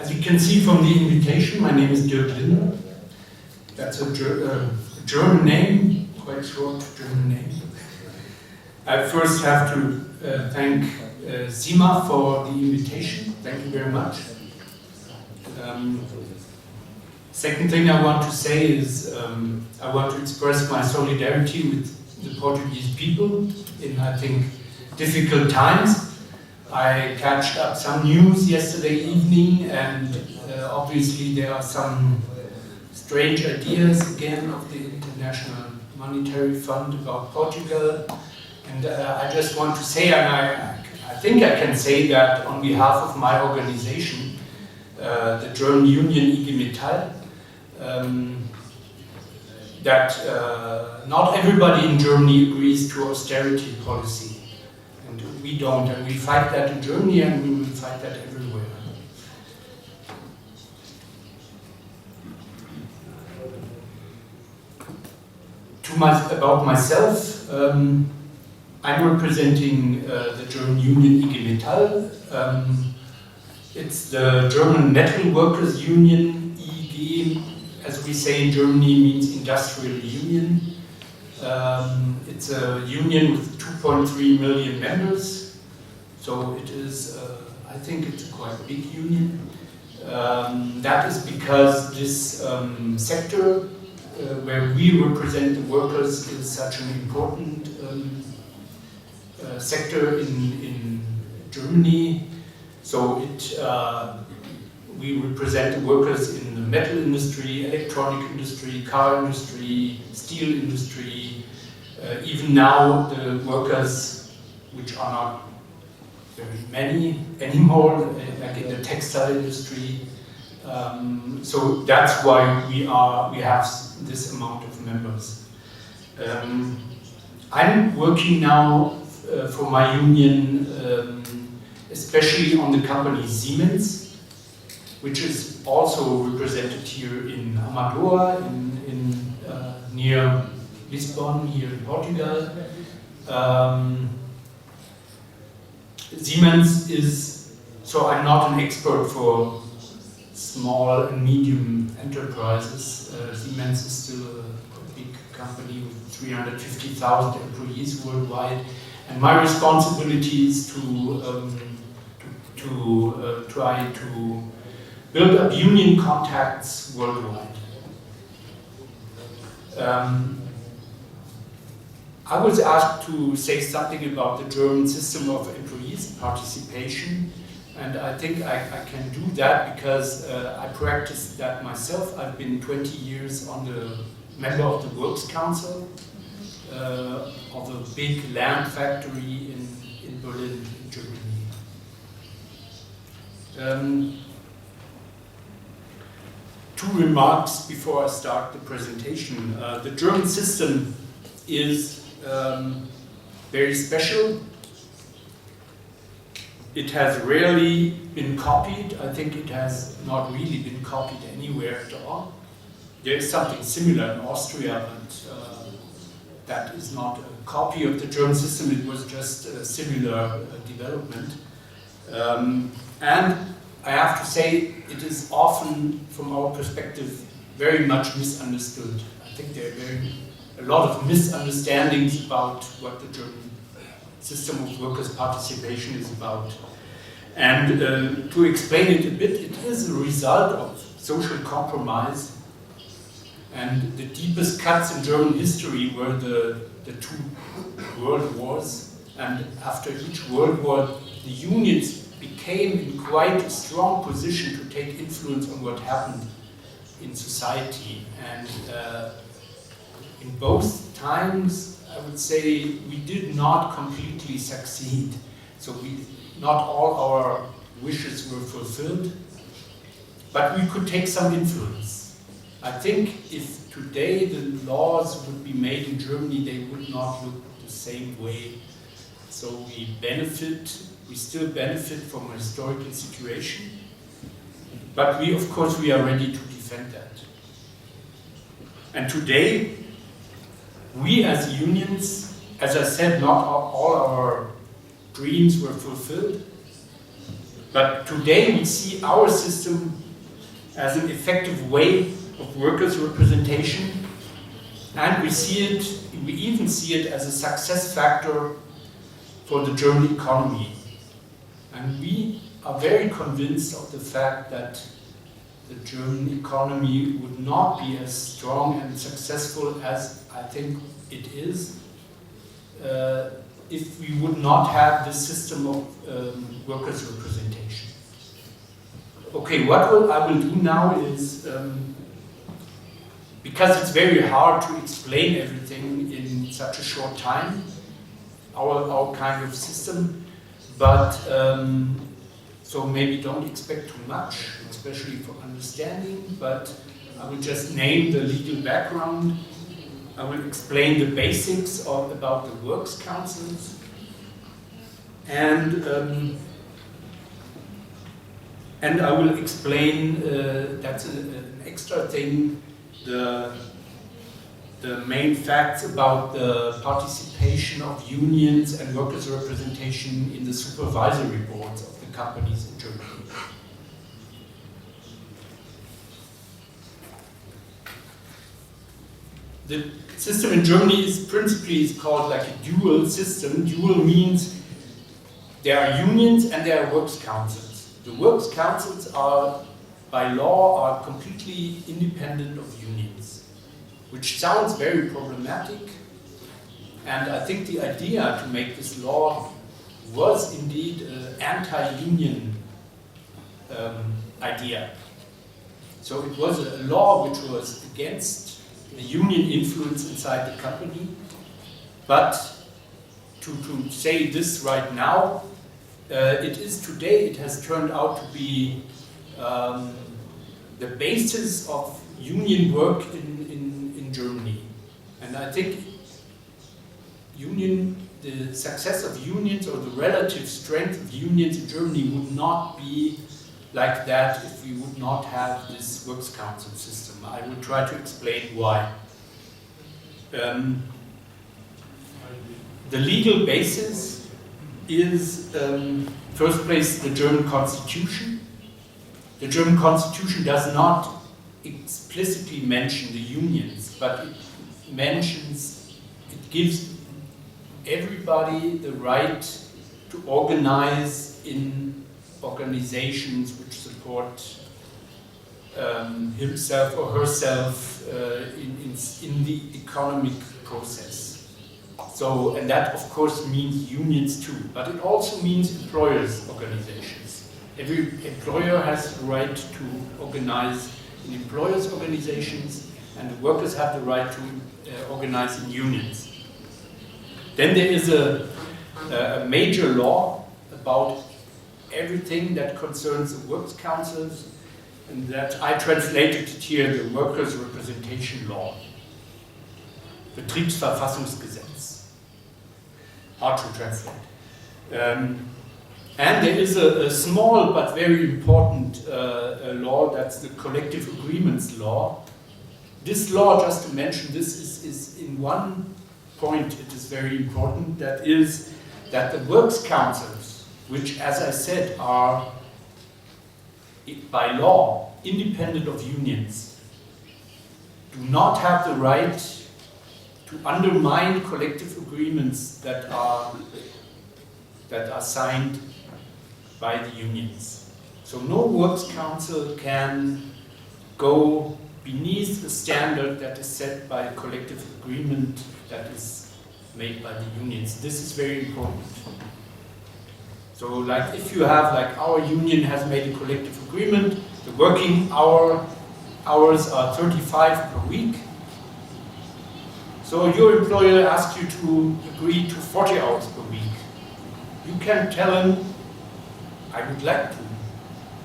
As you can see from the invitation, my name is Dirk Linder. That's a German name, quite short German name. I first have to thank Sima for the invitation. Thank you very much. Second thing I want to say is I want to express my solidarity with the Portuguese people in, I think, difficult times. I catched up some news yesterday evening, and obviously there are some strange ideas again of the International Monetary Fund about Portugal. And I just want to say, and I think I can say that on behalf of my organization, the German union IG Metall, that not everybody in Germany agrees to austerity policy. And we don't, and we fight that in Germany, and we will fight that everywhere. About myself, I'm representing the German union IG Metall. It's the German Metal Workers Union. IG, as we say in Germany, means industrial union. It's a union with 2.3 million members, so it is, I think it's a quite big union. That is because this sector where we represent the workers is such an important sector in Germany. So we represent the workers in the metal industry, electronic industry, car industry, steel industry, even now the workers, which are not very many anymore, like in the textile industry. So that's why we have this amount of members. I'm working now for my union, especially on the company Siemens, which is also represented here in Amadora, near Lisbon, here in Portugal. Siemens is, so I'm not an expert for small and medium enterprises. Siemens is still a big company with 350,000 employees worldwide, and my responsibility is to try to build up union contacts worldwide. I was asked to say something about the German system of employees participation. And I think I can do that because I practiced that myself. I've been 20 years on the member of the Works Council of a big lamp factory in Berlin, in Germany. Two remarks before I start the presentation. The German system is very special. It has rarely been copied. I think it has not really been copied anywhere at all. There is something similar in Austria, but that is not a copy of the German system. It was just a similar development. And I have to say, it is often, from our perspective, very much misunderstood. I think there are a lot of misunderstandings about what the German system of workers' participation is about. And to explain it a bit, it is a result of social compromise. And the deepest cuts in German history were the two world wars. And after each world war, the unions became in quite a strong position to take influence on what happened in society. And in both times, I would say we did not completely succeed. So not all our wishes were fulfilled, but we could take some influence. I think if today the laws would be made in Germany, they would not look the same way. So we still benefit from a historical situation, but of course we are ready to defend that. And today, we as unions, as I said, not all our dreams were fulfilled, But today we see our system as an effective way of workers' representation, and we even see it as a success factor for the German economy. And we are very convinced of the fact that the German economy would not be as strong and successful as I think it is if we would not have this system of workers' representation. Okay, what I will do now is, because it's very hard to explain everything in such a short time, our kind of system, but so maybe don't expect too much, especially for understanding, but I will just name the legal background. I will explain the basics about the works councils, and I will explain, that's an extra thing, the main facts about the participation of unions and workers' representation in the supervisory boards of the companies in Germany. The system in Germany is principally called like a dual system. Dual means there are unions and there are works councils. The works councils are, by law, are completely independent of unions, which sounds very problematic. And I think the idea to make this law was indeed an anti-union idea. So it was a law which was against the union influence inside the company. But to say this right now, it is today, it has turned out to be the basis of union work in Germany. And I think the success of unions or the relative strength of unions in Germany would not be like that if we would not have this works council system. I will try to explain why. The legal basis is, first place, the German Constitution. The German Constitution does not explicitly mention the unions, but it gives everybody the right to organize in organizations which support himself or herself in the economic process. So, and that of course means unions too, but it also means employers' organizations. Every employer has the right to organize in employers' organizations, and the workers have the right to organize in unions. Then there is a major law about everything that concerns the works councils, and that I translated it here, the Workers' Representation Law. Betriebsverfassungsgesetz. Hard to translate. And there is a small but very important law, that's the Collective Agreements Law. This law, just to mention, this is in one point it is very important, that is that the works councils, which as I said are by law independent of unions, do not have the right to undermine collective agreements that are signed by the unions. So no works council can go beneath the standard that is set by a collective agreement that is made by the unions. This is very important. So like if you have, like our union has made a collective agreement, the working hours are 35 per week. So your employer asks you to agree to 40 hours per week. You can tell him, I would like to,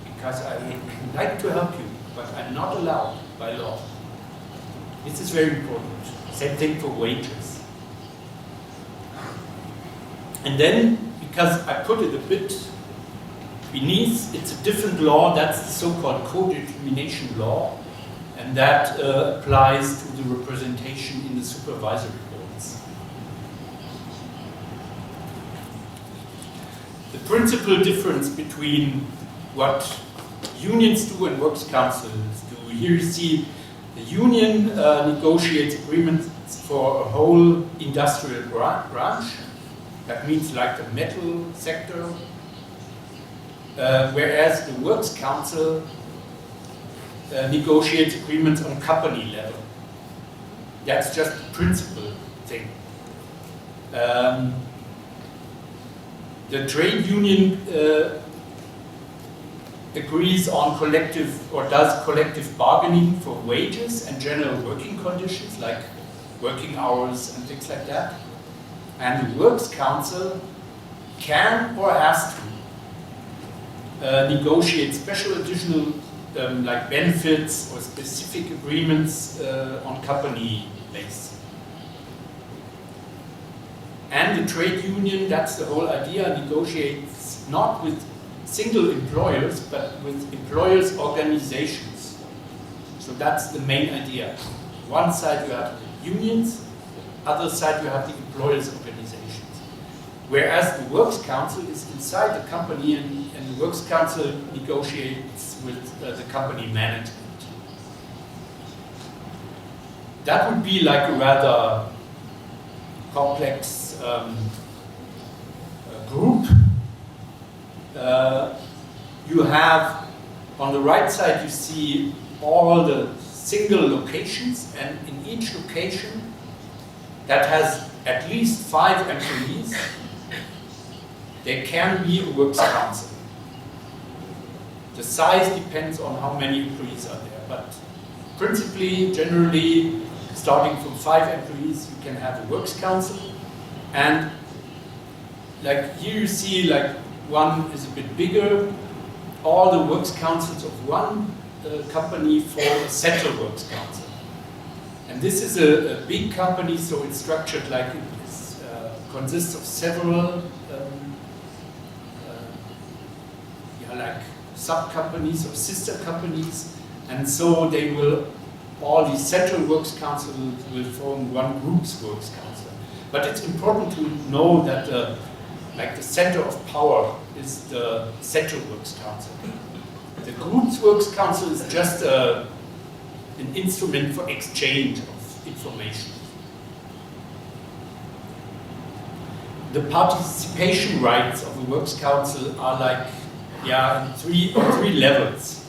because I would like to help you, but I'm not allowed by law. This is very important. Same thing for wages. And then, because I put it a bit beneath, it's a different law, that's the so-called co-determination law, and that applies to the representation in the supervisory boards. the principal difference between what unions do and works councils do. Here you see the union negotiates agreements for a whole industrial branch. That means like the metal sector. Whereas the works council negotiates agreements on company level. That's just the principal thing. The trade union agrees on collective or does collective bargaining for wages and general working conditions like working hours and things like that. And the works council can or has to negotiate special additional like benefits or specific agreements on company base. And the trade union, that's the whole idea, negotiates not with single employers, but with employers' organizations. So that's the main idea. One side you have the unions, other side you have the employers' organizations. Whereas the works council is inside the company and the works council negotiates with the company management. That would be like a rather complex group. You have, on the right side you see all the single locations, and in each location that has at least 5 employees, there can be a works council. The size depends on how many employees are there, but principally, generally, starting from 5 employees, you can have a works council. And like here you see, like one is a bit bigger. All the works councils of one company form a central works council. And this is a big company, so it's structured like it is, consists of several like sub-companies or sister companies, and so they will, all these central works councils will form one group's works council. But it's important to know that like the center of power is the central works council. The group's works council is just an instrument for exchange of information. The participation rights of the works council are like, in three levels.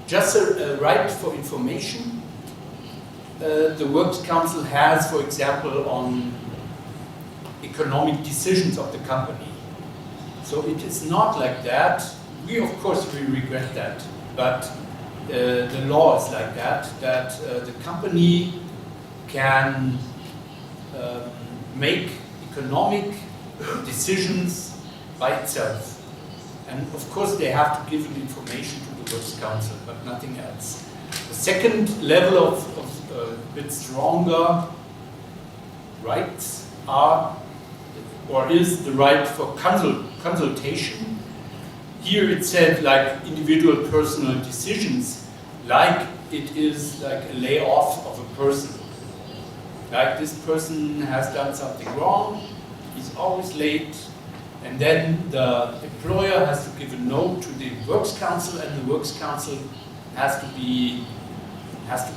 Just a right for information. The Works Council has, for example, on economic decisions of the company. So it is not like that. We, of course, we regret that, but the law is like that, that the company can make economic decisions by itself. And of course they have to give information to the Works Council, but nothing else. The second level of a bit stronger rights are, or is the right for consultation. Here it said like individual personal decisions, like it is like a layoff of a person. Like this person has done something wrong, he's always late, and then the employer has to give a note to the Works Council, and the Works Council has to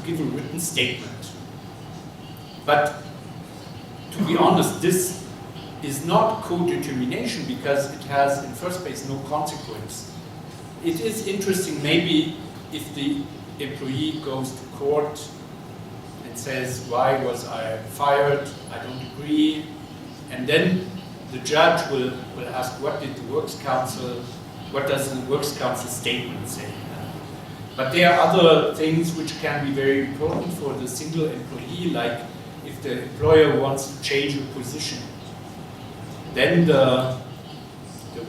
give a written statement. But to be honest, this is not co-determination because it has in first place no consequence. It is interesting maybe if the employee goes to court and says, why was I fired? I don't agree. And then the judge will ask, what does the Works Council statement say? But there are other things which can be very important for the single employee, like if the employer wants to change a position. Then the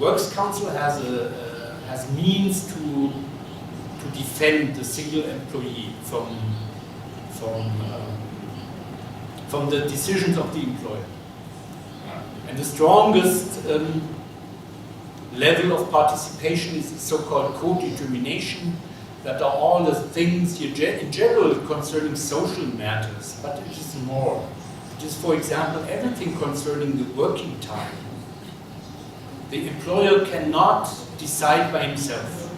Works Council has means to defend the single employee from the decisions of the employer. And the strongest level of participation is so-called co-determination. That are all the things here in general concerning social matters, but it is more. It is, for example, everything concerning the working time. The employer cannot decide by himself.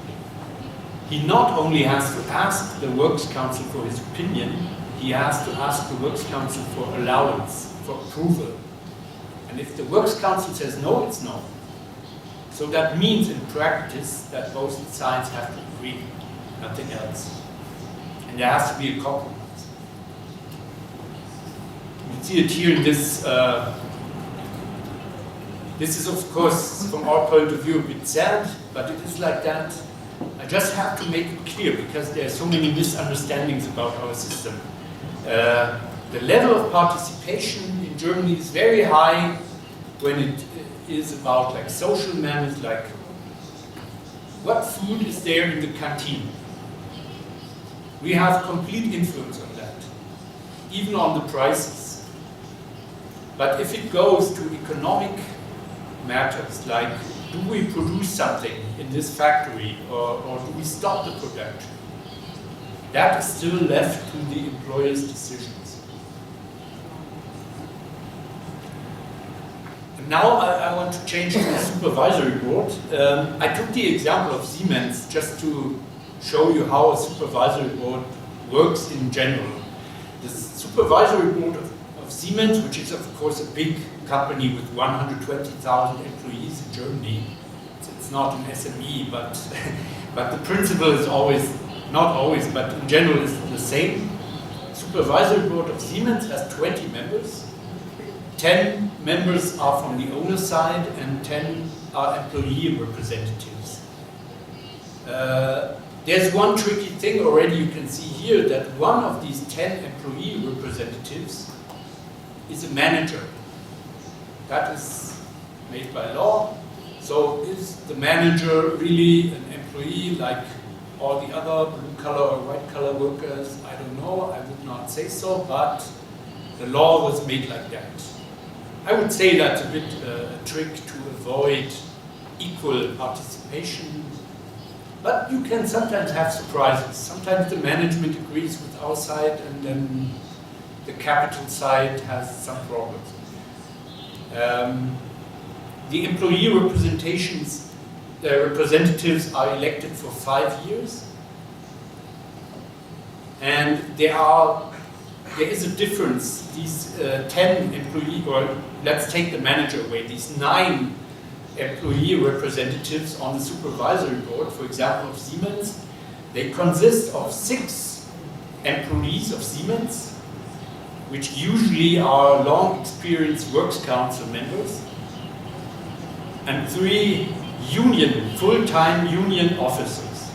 He not only has to ask the Works Council for his opinion, he has to ask the Works Council for allowance, for approval. And if the Works Council says no, it's no. So that means in practice that both sides have to agree, nothing else. And there has to be a compromise. You see it here in this. This is, of course, from our point of view, a bit sad, but it is like that. I just have to make it clear because there are so many misunderstandings about our system. The level of participation in Germany is very high when it is about like social matters, like what food is there in the canteen. We have complete influence on that, even on the prices. But if it goes to economic matters, like do we produce something in this factory or do we stop the production, that is still left to the employer's decisions. And now I want to change to the supervisory board. I took the example of Siemens just to show you how a supervisory board works in general. The supervisory board of Siemens, which is of course a big company with 120,000 employees in Germany, it's not an SME, but the principle is always, not always, but in general is the same. Supervisory board of Siemens has 20 members. 10 members are from the owner side and 10 are employee representatives. There's one tricky thing already you can see here, that one of these 10 employee representatives is a manager. That is made by law. So is the manager really an employee like all the other blue collar or white collar workers? I don't know, I would not say so, but the law was made like that. I would say that's a bit a trick to avoid equal participation, but you can sometimes have surprises. Sometimes the management agrees with our side and then the capital side has some problems. The employee representatives are elected for 5 years, and there is a difference. These 10 employee, or let's take the manager away, these 9 employee representatives on the supervisory board, for example of Siemens, they consist of 6 employees of Siemens, which usually are long experienced Works Council members, and 3 full-time union officers.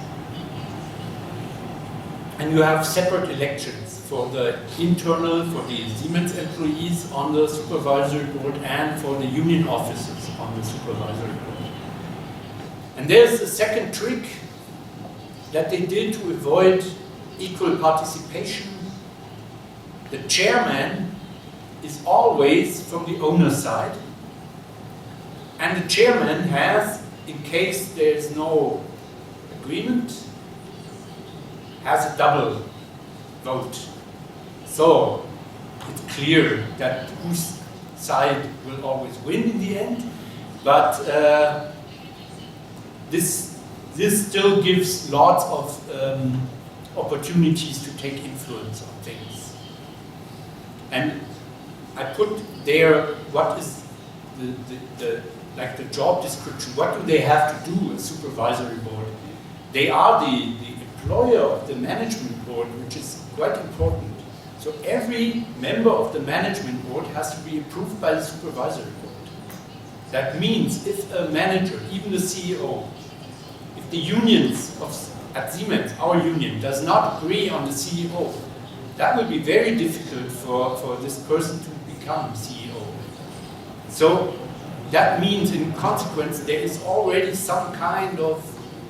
And you have separate elections for the internal, for the Siemens employees on the supervisory board and for the union officers on the supervisory board. And there's a second trick that they did to avoid equal participation. The chairman is always from the owner side, and the chairman has, in case there's no agreement, has a double vote. So it's clear that whose side will always win in the end, but this still gives lots of opportunities to take influence on things. And I put there what is the job description. What do they have to do as supervisory board? They are the employer of the management board, which is quite important. So every member of the management board has to be approved by the supervisory board. That means if a manager, even the CEO, if the unions at Siemens, our union, does not agree on the CEO, that will be very difficult for this person to become CEO. So that means in consequence there is already some kind of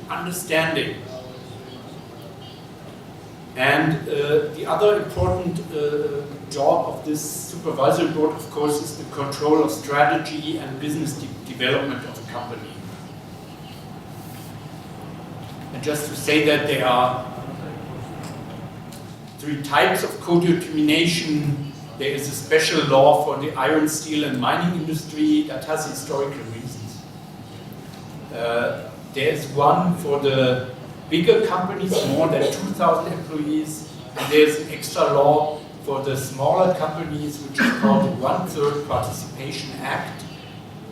understanding. And the other important job of this supervisory board, of course, is the control of strategy and business development of the company. And just to say that there are 3 types of co-determination. There is a special law for the iron, steel and mining industry that has historical reasons. There's one for the bigger companies, more than 2,000 employees, and there's an extra law for the smaller companies, which is called the One-Third Participation Act,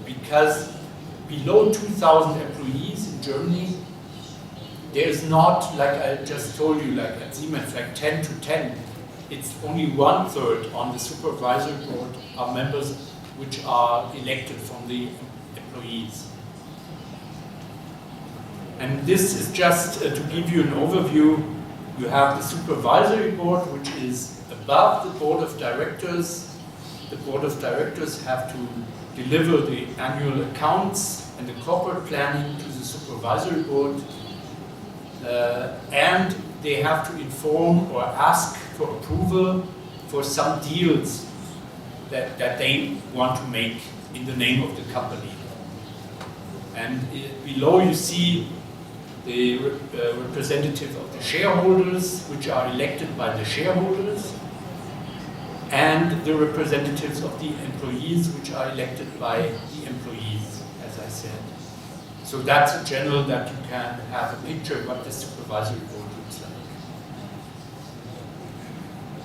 because below 2,000 employees in Germany, there's not, like I just told you, like at Siemens, like 10 to 10. It's only 1/3 on the supervisory board are members which are elected from the employees. And this is just to give you an overview. You have the supervisory board, which is above the board of directors. The board of directors have to deliver the annual accounts and the corporate planning to the supervisory board. And they have to inform or ask for approval for some deals that they want to make in the name of the company. And below you see the representative of the shareholders, which are elected by the shareholders, and the representatives of the employees, which are elected by the employees, as I said. So that's a general that you can have a picture of what the supervisory board looks like.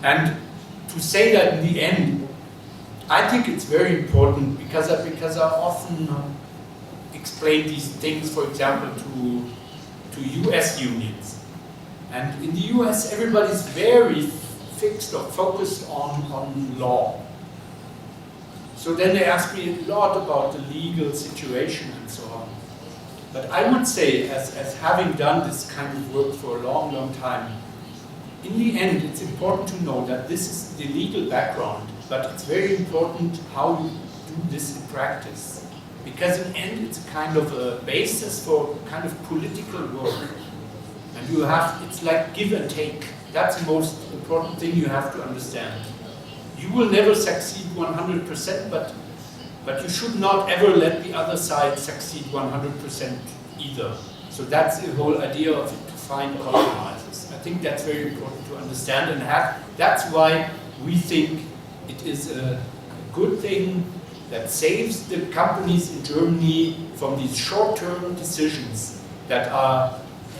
And to say that in the end, I think it's very important because I often explain these things, for example, to US unions. And in the US, everybody's very fixed or focused on law. So then they ask me a lot about the legal situation and so on. But I would say, as having done this kind of work for a long, long time, in the end, it's important to know that this is the legal background, but it's very important how you do this in practice. Because in the end, it's a kind of a basis for kind of political work. And you have, it's like give and take. That's the most important thing you have to understand. You will never succeed 100%, but you should not ever let the other side succeed 100% either. So that's the whole idea of it, to find compromises. I think that's very important to understand and have. That's why we think it is a good thing that saves the companies in Germany from these short-term decisions that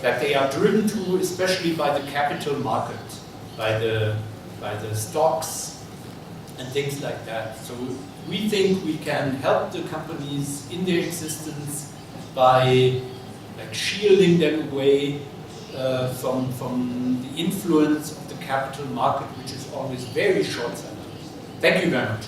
they are driven to, especially by the capital market, by the stocks and things like that. So we think we can help the companies in their existence by like shielding them away from the influence of the capital market, which is always very short-sighted. Thank you very much.